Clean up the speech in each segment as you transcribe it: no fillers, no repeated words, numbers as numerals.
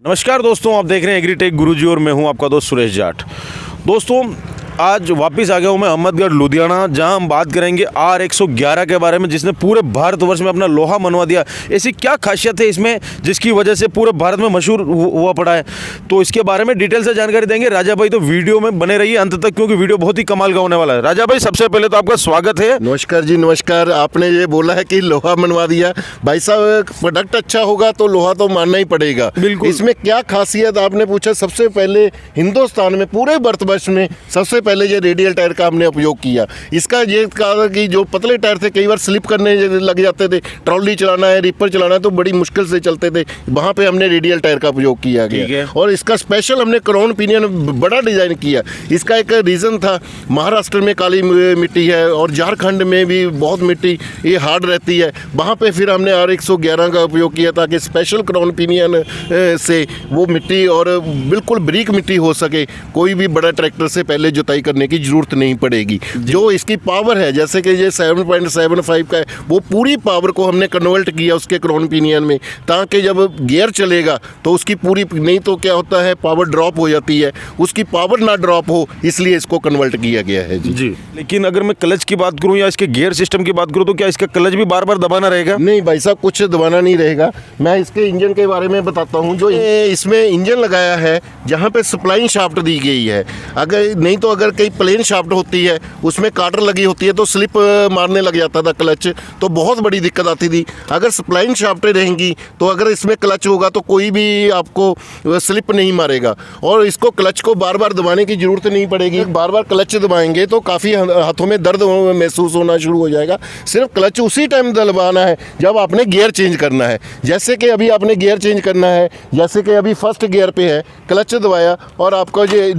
नमस्कार दोस्तों, आप देख रहे हैं एग्रीटेक गुरुजी और मैं हूं आपका दोस्त सुरेश जाट। दोस्तों, आज वापस आ गया हूं मैं अहमदगढ़ लुधियाना, जहां हम बात करेंगे R111 के बारे में, जिसने पूरे भारतवर्ष में अपना लोहा मनवा दिया। ऐसी क्या खासियत है इसमें जिसकी वजह से पूरे भारत में मशहूर हुआ पड़ा है, तो इसके बारे में डिटेल से जानकारी देंगे राजा भाई। तो वीडियो में बने रहिए अंत तक, क्योंकि वीडियो बहुत ही कमाल का होने वाला है। राजा भाई, सबसे पहले तो आपका स्वागत है। नमस्कार जी, नमस्कार। आपने ये बोला है कि लोहा मनवा दिया। भाई साहब, प्रोडक्ट अच्छा होगा तो लोहा तो मानना ही पड़ेगा। बिल्कुल। इसमें क्या खासियत आपने पूछा। सबसे पहले हिंदुस्तान में पूरे भारतवर्ष में सबसे पहले ये रेडियल टायर का हमने उपयोग किया। इसका ये कहा कि जो पतले टायर थे कई बार स्लिप करने लग जाते थे, ट्रॉली चलाना है, रिपर चलाना है तो बड़ी मुश्किल से चलते थे, वहाँ पे हमने रेडियल टायर का उपयोग किया गया। और इसका स्पेशल हमने क्राउन पिनियन बड़ा डिजाइन किया। इसका एक रीज़न था, महाराष्ट्र में काली मिट्टी है और झारखंड में भी बहुत मिट्टी ये हार्ड रहती है, वहाँ पे फिर हमने R111 का उपयोग किया ताकि स्पेशल क्राउन पिनियन से वो मिट्टी और बिल्कुल ब्रीक मिट्टी हो सके, कोई भी बड़ा ट्रैक्टर से पहले जुताई करने की जरूरत नहीं पड़ेगी। जो इसकी पावर है, जैसे कि ये 7.75 का है, वो पूरी पावर को हमने कन्वर्ट किया उसके क्राउन पिनियन में, ताकि जब गियर चलेगा तो उसकी पूरी, नहीं तो क्या होता है पावर ड्रॉप हो जाती है, उसकी पावर ना ड्रॉप हो, इसलिए इसको कन्वर्ट किया गया है जी। लेकिन अगर मैं क्लच की बात करूं या इसके गियर सिस्टम की बात करूं, तो क्या इसका क्लच भी बार बार दबाना रहेगा? नहीं भाई साहब, कुछ दबाना नहीं रहेगा। मैं इसके इंजन के बारे में बताता हूँ। जो इसमें इंजन लगाया है, जहाँ पे सप्लाइंग शाफ्ट दी गई है, अगर नहीं तो अगर कहीं प्लेन शाफ्ट होती है उसमें काटर लगी होती है तो स्लिप मारने लग जाता था क्लच, तो बहुत बड़ी दिक्कत आती थी। अगर सप्लाइंग शाफ्टें रहेंगी तो अगर इसमें क्लच होगा तो कोई भी आपको स्लिप नहीं मारेगा, और इसको क्लच को बार बार दबाने की ज़रूरत नहीं पड़ेगी। बार बार क्लच दबाएंगे तो काफ़ी हाथों में दर्द महसूस होना शुरू हो जाएगा। सिर्फ क्लच उसी टाइम दबाना है जब आपने गियर चेंज करना है। जैसे कि अभी आपने गियर चेंज करना है, जैसे कि अभी फर्स्ट गियर पे है, क्लच दबाया और आपको ये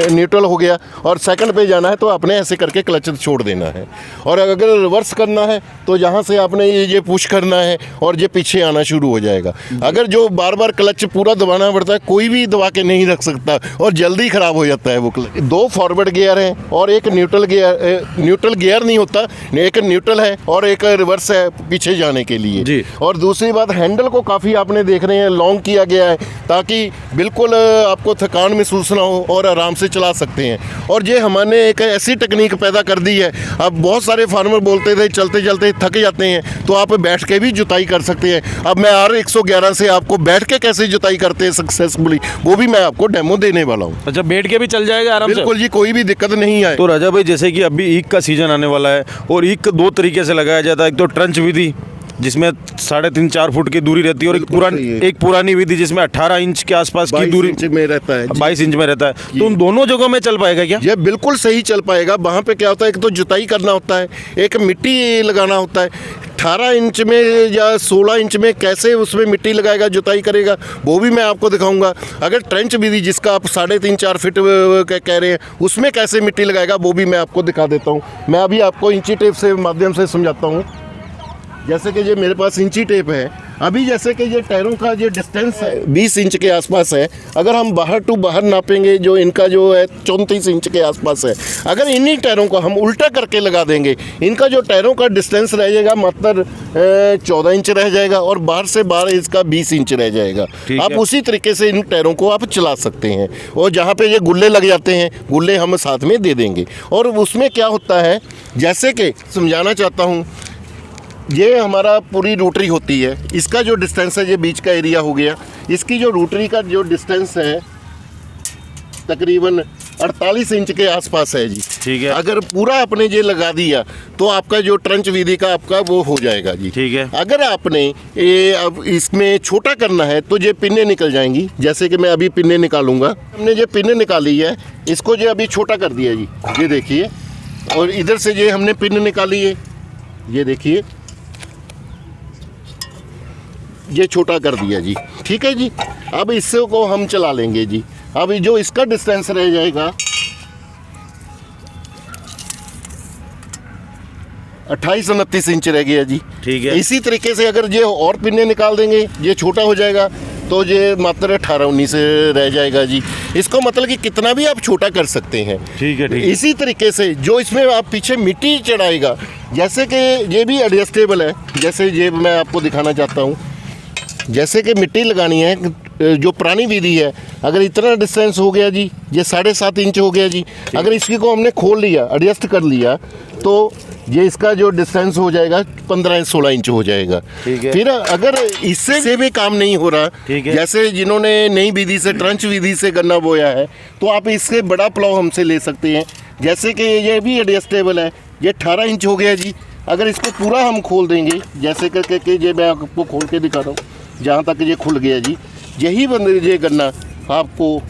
न्यूट्रल हो गया और सेकंड पे जाना है तो आपने ऐसे करके क्लच छोड़ देना है। और अगर रिवर्स करना है तो यहाँ से आपने ये पुश करना है और ये पीछे आना शुरू हो जाएगा। अगर जो बार बार क्लच पूरा दबाना पड़ता है, कोई भी दबा के नहीं रख सकता और जल्दी ख़राब हो जाता है वो क्लच। 2 फॉरवर्ड गियर हैं और एक न्यूट्रल गियर नहीं होता, एक न्यूट्रल है और एक रिवर्स है पीछे जाने के लिए जी। और दूसरी बात, हैंडल को काफ़ी आपने देख रहे हैं लॉन्ग किया गया है ताकि बिल्कुल आपको थकान महसूस ना हो और आराम से चला सकते हैं। और ये हमने एक ऐसी तकनीक पैदा कर दी है, अब बहुत सारे फार्मर बोलते थे चलते चलते थक जाते हैं, तो आप बैठ के भी जुताई कर सकते हैं। अब मैं R111 से आपको बैठ के कैसे जुताई करते हैं सक्सेसफुली, वो भी मैं आपको डेमो देने वाला हूँ। अच्छा, बैठ के भी चल जाएगा आराम से? बिल्कुल जी, कोई भी दिक्कत नहीं आए। तो राजा भाई, जैसे कि अभी ईख का सीजन आने वाला है और ईख 2 तरीके से लगाया जाता है। एक तो ट्रंच विधि जिसमें 3.5-4 फुट की दूरी रहती है, और एक पुरानी विधि जिसमें 18 इंच के आसपास की दूरी में रहता है, 22 इंच में रहता है। तो उन दोनों जगहों में चल पाएगा क्या? ये बिल्कुल सही चल पाएगा। वहाँ पे क्या होता है, एक तो जुताई करना होता है, एक मिट्टी लगाना होता है। 18 इंच में या 16 इंच में कैसे उसमें मिट्टी लगाएगा, जुताई करेगा, वो भी मैं आपको दिखाऊंगा। अगर ट्रेंच विधि जिसका आप 3.5-4 फीट कह रहे हैं, उसमें कैसे मिट्टी लगाएगा वो भी मैं आपको दिखा देता हूँ। मैं अभी आपको इंची टेप से माध्यम से समझाता हूँ। जैसे कि ये मेरे पास इंची टेप है, अभी जैसे कि ये टायरों का जो डिस्टेंस है 20 इंच के आसपास है। अगर हम बाहर टू बाहर नापेंगे, जो इनका जो है 34 इंच के आसपास है। अगर इन्हीं टायरों को हम उल्टा करके लगा देंगे, इनका जो टायरों का डिस्टेंस रह जाएगा मात्र 14 इंच रह जाएगा और बाहर से बाहर इसका 20 इंच रह जाएगा। आप उसी तरीके से इन टायरों को आप चला सकते हैं। और जहाँ पे ये गुल्ले लग जाते हैं, गुल्ले हम साथ में दे देंगे। और उसमें क्या होता है, जैसे कि समझाना चाहता हूँ, ये हमारा पूरी रोटरी होती है, इसका जो डिस्टेंस है ये बीच का एरिया हो गया। इसकी जो रोटरी का जो डिस्टेंस है तकरीबन 48 इंच के आसपास है जी। ठीक है। अगर पूरा आपने ये लगा दिया तो आपका जो ट्रंच विधि का आपका वो हो जाएगा जी। ठीक है। अगर आपने ये अब इसमें छोटा करना है तो ये पिन्ने निकल जाएंगी। जैसे कि मैं अभी पिन्ने निकालूंगा। हमने ये पिन्ने निकाली है, इसको ये अभी छोटा कर दिया जी, ये देखिए। और इधर से ये हमने पिन निकाली है, ये देखिए, ये छोटा कर दिया जी। ठीक है जी। अब इससे को हम चला लेंगे जी। अब जो इसका डिस्टेंस रह जाएगा 28-29 इंच रह गया जी। ठीक है। इसी तरीके से अगर ये और पिन्ने निकाल देंगे, ये छोटा हो जाएगा तो ये मात्र 18-19 रह जाएगा जी। इसको मतलब कि कितना भी आप छोटा कर सकते हैं। ठीक है। इसी तरीके से जो इसमें आप पीछे मिट्टी चढ़ाएगा, जैसे कि ये भी एडजस्टेबल है। जैसे ये मैं आपको दिखाना चाहता हूँ, जैसे कि मिट्टी लगानी है जो पुरानी विधि है, अगर इतना डिस्टेंस हो गया जी, ये 7.5 इंच हो गया जी, अगर इसकी को हमने खोल लिया, एडजस्ट कर लिया, तो ये इसका जो डिस्टेंस हो जाएगा 15-16 इंच हो जाएगा। ठीक है। फिर अगर इससे से भी काम नहीं हो रहा, ठीक है। जैसे जिन्होंने नई विधि से, ट्रंच विधि से गन्ना बोया है, तो आप इससे बड़ा प्लाव हमसे ले सकते हैं। जैसे कि ये भी एडजस्टेबल है, ये 18 इंच हो गया जी। अगर इसको पूरा हम खोल देंगे, जैसे करके कि ये मैं आपको खोल के दिखा रहा हूँ, जहाँ तक ये खुल गया जी, यही बंदे ये गन्ना आपको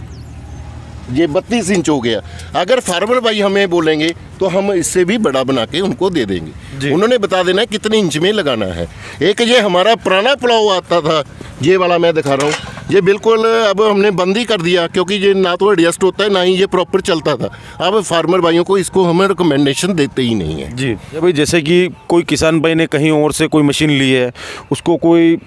ये 32 इंच हो गया। अगर फार्मर भाई हमें बोलेंगे तो हम इससे भी बड़ा बना के उनको दे जी। देंगे। उन्होंने बता देना है कितने इंच में लगाना है। एक ये हमारा पुराना पुलाव आता था, ये वाला मैं दिखा रहा हूँ, ये बिल्कुल अब हमने बंद ही कर दिया, क्योंकि ये ना तो एडजस्ट होता है, ना ही ये प्रॉपर चलता था। अब फार्मर भाइयों को इसको हम रिकमेंडेशन देते ही नहीं है जी भाई। जैसे कि कोई किसान भाई ने कहीं और से कोई मशीन ली है, उसको कोई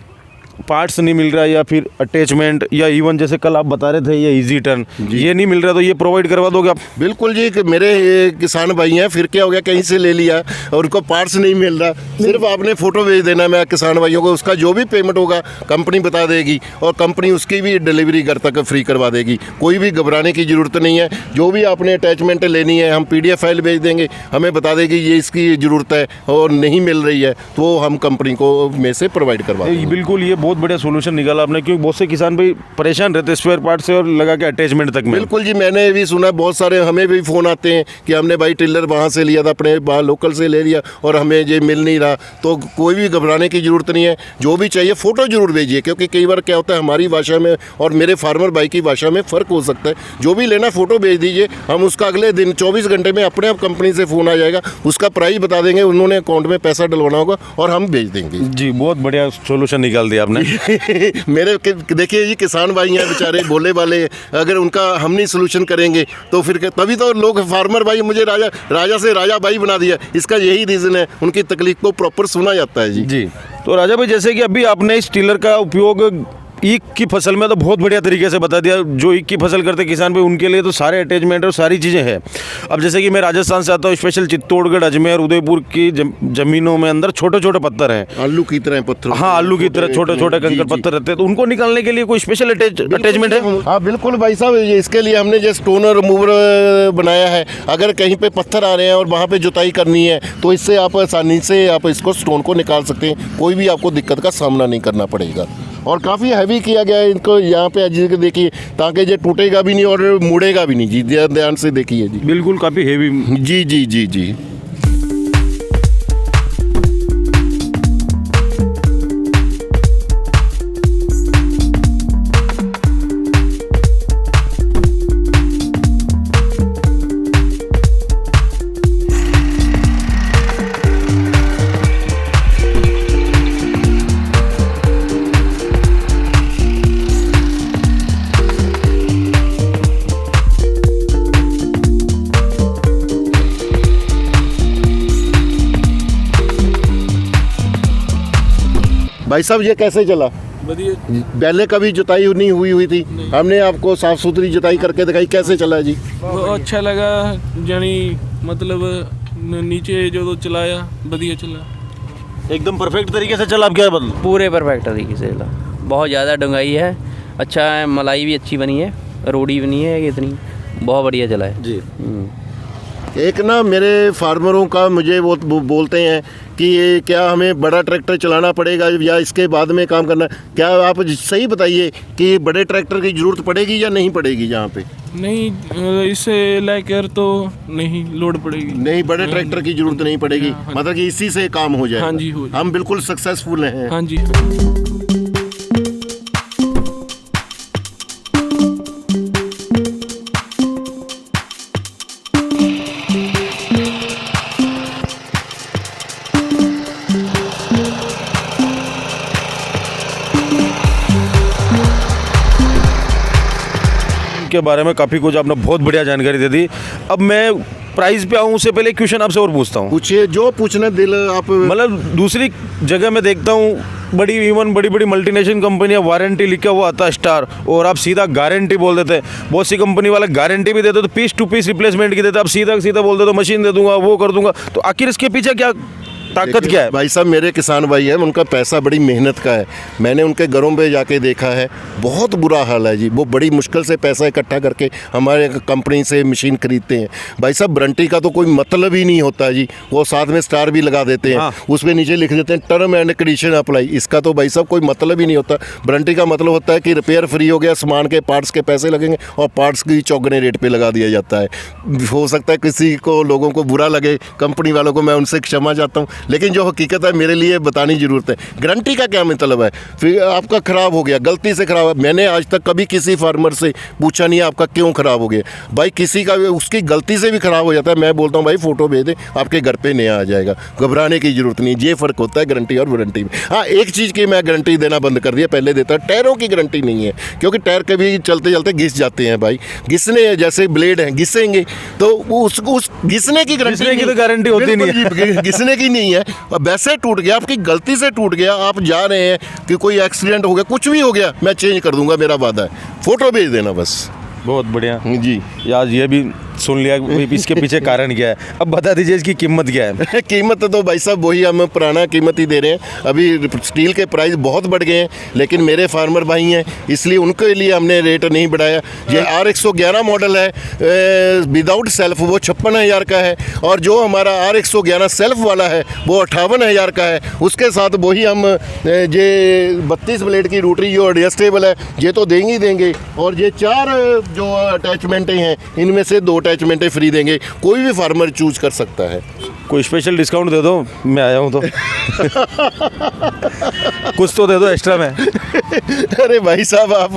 पार्ट्स नहीं मिल रहा, या फिर अटैचमेंट, या इवन जैसे कल आप बता रहे थे ये इजी टर्न, ये नहीं मिल रहा, तो ये प्रोवाइड करवा दोगे आप? बिल्कुल जी। मेरे ये किसान भाई हैं, फिर क्या हो गया, कहीं से ले लिया और उनको पार्ट्स नहीं मिल रहा, सिर्फ आपने फ़ोटो भेज देना मैं किसान भाइयों को, उसका जो भी पेमेंट होगा कंपनी बता देगी, और कंपनी उसकी भी डिलीवरी घर तक फ्री करवा देगी। कोई भी घबराने की ज़रूरत नहीं है। जो भी आपने अटैचमेंट लेनी है, हम PDF फाइल भेज देंगे, हमें बता देगी ये इसकी ज़रूरत है और नहीं मिल रही है, तो हम कंपनी को में से प्रोवाइड करवा देंगे। बिल्कुल, ये बहुत बढ़िया सोल्यूशन निकाला आपने, क्योंकि बहुत से किसान भाई परेशान रहते हैं स्पेयर पार्ट से और लगा के अटैचमेंट तक में। बिल्कुल जी, मैंने भी सुना, बहुत सारे हमें भी फ़ोन आते हैं कि हमने भाई टिलर वहाँ से लिया था, अपने वहाँ लोकल से ले लिया और हमें ये मिल नहीं रहा। तो कोई भी घबराने की ज़रूरत नहीं है। जो भी चाहिए फ़ोटो ज़रूर भेजिए, क्योंकि कई बार क्या होता है, हमारी भाषा में और मेरे फार्मर भाई की भाषा में फ़र्क हो सकता है। जो भी लेना फ़ोटो भेज दीजिए, हम उसका अगले दिन 24 घंटे में अपने आप कंपनी से फ़ोन आ जाएगा, उसका प्राइस बता देंगे, उन्होंने अकाउंट में पैसा डलवाना होगा और हम भेज देंगे। जी, बहुत बढ़िया सोल्यूशन निकाल दिया आपने। मेरे देखिए जी, किसान भाई हैं बेचारे, भोले वाले, अगर उनका हम नहीं सोल्यूशन करेंगे तो फिर तभी तो लोग, फार्मर भाई मुझे राजा से राजा भाई बना दिया। इसका यही रीज़न है, उनकी तकलीफ को प्रॉपर सुना जाता है जी। जी, तो राजा भाई, जैसे कि अभी आपने इस टिलर का उपयोग ईख की फसल में तो बहुत बढ़िया तरीके से बता दिया। जो ईख की फसल करते किसान भाई, उनके लिए तो सारे अटैचमेंट और सारी चीज़ें हैं। अब जैसे कि मैं राजस्थान से आता हूँ, स्पेशल चित्तौड़गढ़, अजमेर, उदयपुर की ज़मीनों में अंदर छोटे छोटे पत्थर हैं, आलू की तरह पत्थर। हाँ, आलू की तरह छोटे छोटे कंकर पत्थर रहते हैं, तो उनको निकालने के लिए कोई स्पेशल अटैचमेंट है? हाँ बिल्कुल भाई साहब, इसके लिए हमने जो स्टोन रिमूवर बनाया है। अगर कहीं पे पत्थर आ रहे हैं और वहाँ पे जुताई करनी है, तो इससे आप आसानी से आप इसको स्टोन को निकाल सकते हैं। कोई भी आपको दिक्कत का सामना नहीं करना पड़ेगा। और काफ़ी हैवी किया गया है इनको, यहाँ पे देखिए, ताकि ये टूटेगा भी नहीं और मुड़ेगा भी नहीं जी। ध्यान से देखिए जी, बिल्कुल, काफ़ी हेवी। जी जी जी जी। भाई साहब, ये कैसे चला? बढ़िया। पहले कभी जुताई नहीं हुई थी, हमने आपको साफ सुथरी जुताई करके दिखाई, कैसे चला जी? बहुत अच्छा लगा, यानी मतलब नीचे जो चलाया बढ़िया चला, एकदम परफेक्ट तरीके से चला। आप क्या बदल? पूरे परफेक्ट तरीके से चला, बहुत ज़्यादा डंगाई है, अच्छा है, मलाई भी अच्छी बनी है, रोडी बनी है इतनी, बहुत बढ़िया चला है जी। एक ना मेरे फार्मरों का मुझे वो बोलते हैं कि ये क्या हमें बड़ा ट्रैक्टर चलाना पड़ेगा या इसके बाद में काम करना, क्या आप सही बताइए कि बड़े ट्रैक्टर की ज़रूरत पड़ेगी या नहीं पड़ेगी यहाँ पे? नहीं, इसे लेकर तो नहीं लोड पड़ेगी। नहीं, बड़े ट्रैक्टर की ज़रूरत नहीं पड़ेगी, मतलब कि इसी से काम हो जाएगा। हाँ जी, हो जाएगा। हम बिल्कुल सक्सेसफुल हैं। हाँ जी। के बारे में काफ़ी कुछ आपने बहुत बढ़िया जानकारी दे दी। अब मैं प्राइस पे आऊँ उससे पहले क्वेश्चन आपसे और पूछता हूँ। पूछिए, जो पूछना दिल आप। मतलब दूसरी जगह मैं देखता हूँ, बड़ी बड़ी मल्टीनेशनल कंपनियां वारंटी लिखा हुआ आता है स्टार, और आप सीधा गारंटी बोल देते हैं। बहुत सी कंपनी वाले गारंटी भी देते तो पीस टू पीस रिप्लेसमेंट की देते, आप सीधा बोल देते तो मशीन दे दूंगा, वो कर दूंगा। तो आखिर इसके पीछे क्या ताकत क्या है? भाई साहब मेरे किसान भाई हैं, उनका पैसा बड़ी मेहनत का है। मैंने उनके घरों पे जाके देखा है, बहुत बुरा हाल है जी। वो बड़ी मुश्किल से पैसा इकट्ठा करके हमारे कंपनी से मशीन खरीदते हैं। भाई साहब वारंटी का तो कोई मतलब ही नहीं होता जी। वो साथ में स्टार भी लगा देते हैं, हाँ। उसमें नीचे लिख देते हैं टर्म एंड कंडीशन अप्लाई। इसका तो भाई साहब कोई मतलब ही नहीं होता। वारंटी का मतलब होता है कि रिपेयर फ्री हो गया, सामान के पार्ट्स के पैसे लगेंगे और पार्ट्स की चौगने रेट पे लगा दिया जाता है। हो सकता है किसी को, लोगों को बुरा लगे, कंपनी वालों को मैं उनसे क्षमा चाहता हूँ, लेकिन जो हकीकत है मेरे लिए बतानी ज़रूरत है। गारंटी का क्या मतलब है? फिर आपका ख़राब हो गया, गलती से ख़राब है, मैंने आज तक कभी किसी फार्मर से पूछा नहीं आपका क्यों ख़राब हो गया। भाई किसी का उसकी गलती से भी ख़राब हो जाता है, मैं बोलता हूँ भाई फ़ोटो भेज दे, आपके घर पे नया आ जाएगा, घबराने की ज़रूरत नहीं। ये फ़र्क होता है गारंटी और वारंटी में। हाँ, एक चीज़ की मैं गारंटी देना बंद कर दिया, पहले देता, टायरों की गारंटी नहीं है, क्योंकि टायर कभी चलते चलते घिस जाते हैं भाई। घिसने जैसे ब्लेड हैं, घिसेंगे तो उस घिसने की गारंटी घिसने की तो गारंटी होती नहीं है, घिसने की नहीं है। और वैसे टूट गया, आपकी गलती से टूट गया, आप जा रहे हैं कि कोई एक्सीडेंट हो गया, कुछ भी हो गया, मैं चेंज कर दूंगा, मेरा वादा है। फोटो भेज देना बस। बहुत बढ़िया जी। यार, ये भी सुन लिया कि इसके पीछे कारण क्या है। अब बता दीजिए इसकी कीमत क्या है? कीमत तो भाई साहब वही हम पुराना कीमत ही दे रहे हैं। अभी स्टील के प्राइस बहुत बढ़ गए हैं, लेकिन मेरे फार्मर भाई हैं, इसलिए उनके लिए हमने रेट नहीं बढ़ाया। ये R111 मॉडल है विदाउट सेल्फ, वो 56,000 का है, और जो हमारा R111 सेल्फ वाला है वो 58,000 का है। उसके साथ वही हम ये 32 ब्लेड की रोटरी जो एडजस्टेबल है, ये तो देंगे ही देंगे, और ये 4 जो अटैचमेंटें हैं इनमें से 2 अटैचमेंटें फ्री देंगे। कोई भी फार्मर चूज कर सकता है। कोई स्पेशल डिस्काउंट दे दो, मैं आया हूँ तो कुछ तो दे दो एक्स्ट्रा में। अरे भाई साहब आप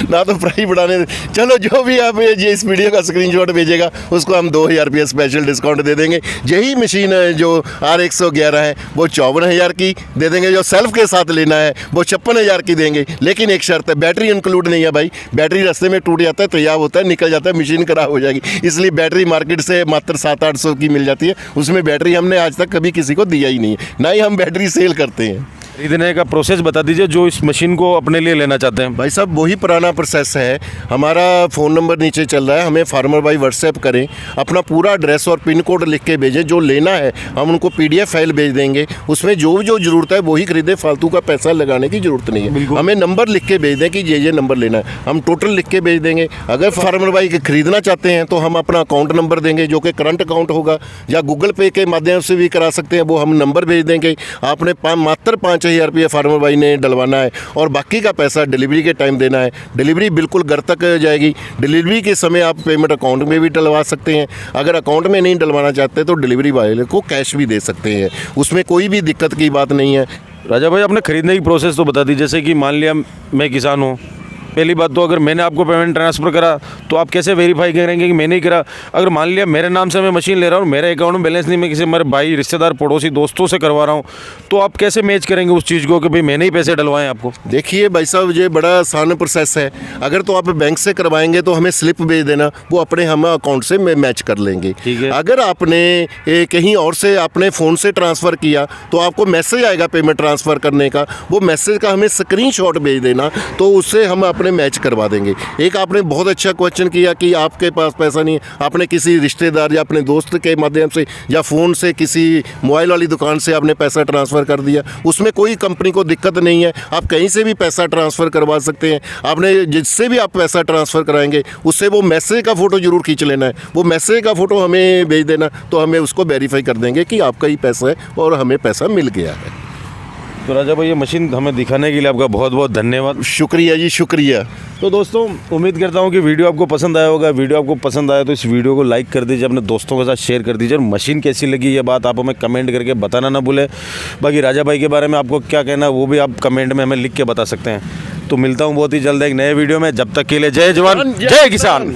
ना तो प्राइस बढ़ाने, चलो जो भी आप ये इस वीडियो का स्क्रीनशॉट भेजेगा उसको हम 2,000 रुपये स्पेशल डिस्काउंट दे देंगे। यही मशीन जो R111 है वो 54,000 की दे देंगे, जो सेल्फ के साथ लेना है वो 56,000 की देंगे। लेकिन एक शर्त है, बैटरी इंक्लूड नहीं है भाई। बैटरी रास्ते में टूट जाता है, तैयार होता है, निकल जाता है, मशीन खराब हो जाएगी, इसलिए बैटरी मार्केट से मात्र 700-800 की मिल जाती है। उसमें बैटरी हमने आज तक कभी किसी को दिया ही नहीं है, ना ही हम बैटरी सेल करते हैं। खरीदने का प्रोसेस बता दीजिए जो इस मशीन को अपने लिए लेना चाहते हैं। भाई साहब वही पुराना प्रोसेस है। हमारा फ़ोन नंबर नीचे चल रहा है, हमें फार्मर भाई व्हाट्सएप करें, अपना पूरा एड्रेस और पिन कोड लिख के भेजें। जो लेना है हम उनको PDF फाइल भेज देंगे, उसमें जो ज़रूरत है वही खरीदें, फालतू का पैसा लगाने की ज़रूरत नहीं है। हमें नंबर लिख के भेज दें कि ये नंबर लेना है, हम टोटल लिख के भेज देंगे। अगर फार्मर भाई खरीदना चाहते हैं तो हम अपना अकाउंट नंबर देंगे, जो कि करंट अकाउंट होगा, या गूगल पे के माध्यम से भी करा सकते हैं, वो हम नंबर भेज देंगे। आपने मात्र 5,000 रुपये फार्मर भाई ने डलवाना है, और बाकी का पैसा डिलीवरी के टाइम देना है। डिलीवरी बिल्कुल घर तक जाएगी। डिलीवरी के समय आप पेमेंट अकाउंट में भी डलवा सकते हैं। अगर अकाउंट में नहीं डलवाना चाहते तो डिलीवरी वाले को कैश भी दे सकते हैं, उसमें कोई भी दिक्कत की बात नहीं है। राजा भाई, आपने खरीदने की प्रोसेस तो बता दी। जैसे कि मान लिया मैं किसान हूँ, पहली बात तो अगर मैंने आपको पेमेंट ट्रांसफ़र करा तो आप कैसे वेरीफाई करेंगे कि मैंने ही करा? अगर मान लिया मेरे नाम से मैं मशीन ले रहा हूँ, मेरे अकाउंट में बैलेंस नहीं, मैं किसी मेरे भाई, रिश्तेदार, पड़ोसी, दोस्तों से करवा रहा हूँ, तो आप कैसे मैच करेंगे उस चीज़ को कि भाई मैंने ही पैसे डलवाएं आपको? देखिए भाई साहब, ये बड़ा आसान प्रोसेस है। अगर तो आप बैंक से करवाएंगे तो हमें स्लिप भेज देना, वो अपने हम अकाउंट से मैच कर लेंगे। ठीक है। अगर आपने कहीं और से अपने फ़ोन से ट्रांसफ़र किया तो आपको मैसेज आएगा पेमेंट ट्रांसफ़र करने का, वो मैसेज का हमें स्क्रीनशॉट भेज देना, तो उससे हम अपने मैच करवा देंगे। एक आपने बहुत अच्छा क्वेश्चन किया कि आपके पास पैसा नहीं है, आपने किसी रिश्तेदार या अपने दोस्त के माध्यम से या फ़ोन से किसी मोबाइल वाली दुकान से आपने पैसा ट्रांसफ़र कर दिया, उसमें कोई कंपनी को दिक्कत नहीं है। आप कहीं से भी पैसा ट्रांसफ़र करवा सकते हैं। आपने जिससे भी आप पैसा ट्रांसफ़र कराएंगे उससे वो मैसेज का फ़ोटो ज़रूर खींच लेना है, वो मैसेज का फ़ोटो हमें भेज देना, तो हमें उसको वेरीफाई कर देंगे कि आपका ही पैसा है और हमें पैसा मिल गया है। तो राजा भाई, ये मशीन हमें दिखाने के लिए आपका बहुत बहुत धन्यवाद। शुक्रिया जी, शुक्रिया। तो दोस्तों, उम्मीद करता हूँ कि वीडियो आपको पसंद आया होगा। वीडियो आपको पसंद आया तो इस वीडियो को लाइक कर दीजिए, अपने दोस्तों के साथ शेयर कर दीजिए, और मशीन कैसी लगी ये बात आप हमें कमेंट करके बताना ना भूलें। बाकी राजा भाई के बारे में आपको क्या कहना है वो भी आप कमेंट में हमें लिख के बता सकते हैं। तो मिलता हूँ बहुत ही जल्द एक नए वीडियो में। जब तक के लिए जय जवान जय किसान।